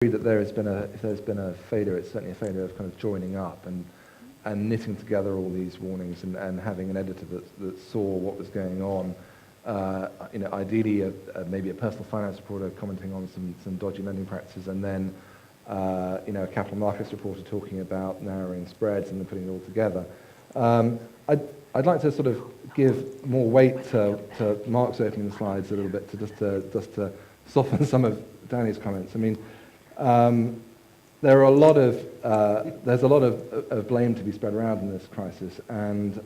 that if there's been a failure, it's certainly a failure of kind of joining up and knitting together all these warnings and having an editor that saw what was going on. Ideally, maybe a personal finance reporter commenting on some dodgy lending practices, and then a capital markets reporter talking about narrowing spreads and then putting it all together. I'd like to sort of give more weight to Mark's opening slides a little bit, just to soften some of Danny's comments. I mean, there's a lot of blame to be spread around in this crisis, and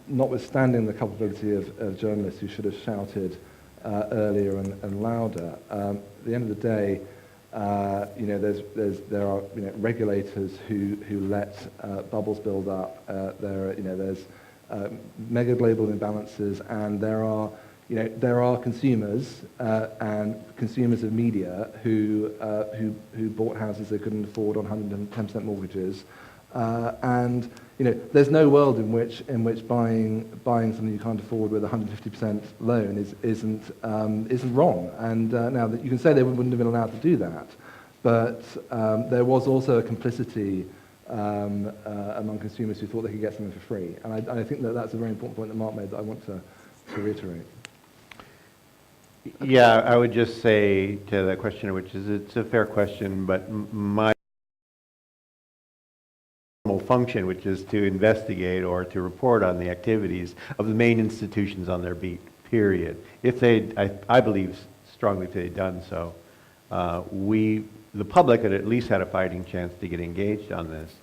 notwithstanding the culpability of journalists who should have shouted earlier and louder, at the end of the day, there are regulators who let bubbles build up. There's mega global imbalances, and there are consumers and consumers of media who bought houses they couldn't afford on 110% mortgages, and there's no world in which buying something you can't afford with a 150% loan isn't wrong. And now that you can say they wouldn't have been allowed to do that, but there was also a complicity among consumers who thought they could get something for free. And I think that's a very important point that Mark made that I want to reiterate. Yeah, I would just say to that question, which is it's a fair question, but my function, which is to investigate or to report on the activities of the main institutions on their beat, period. If I believe strongly if they'd done so, the public had at least had a fighting chance to get engaged on this.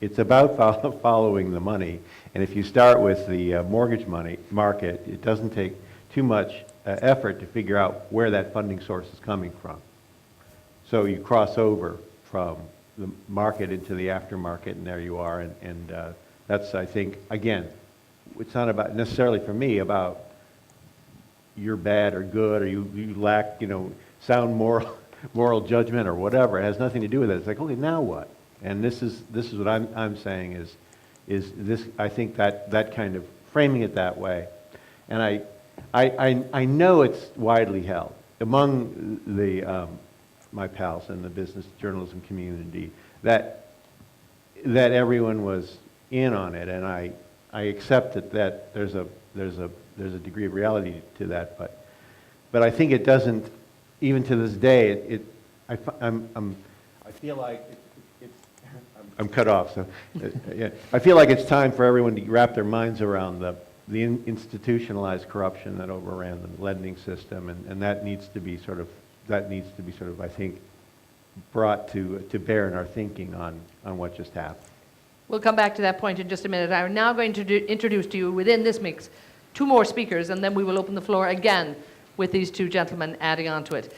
It's about following the money, and if you start with the mortgage money market, it doesn't take too much effort to figure out where that funding source is coming from. So you cross over from the market into the aftermarket, and there you are. And that's, I think, again, it's not about necessarily for me about you're bad or good or you lack, sound moral judgment or whatever. It has nothing to do with it. It's like, okay, now what? And this is what I'm saying is this. I think that kind of framing it that way, and I know it's widely held among the my pals in the business journalism community that everyone was in on it, and I accept that there's a degree of reality to that, but I think it doesn't, even to this day, I feel like I'm cut off, so yeah. I feel like it's time for everyone to wrap their minds around the institutionalized corruption that overran the lending system, and that needs to be sort of, I think, brought to bear in our thinking on what just happened. We'll come back to that point in just a minute. I'm now going to introduce to you within this mix 2 more speakers, and then we will open the floor again with these 2 gentlemen adding on to it.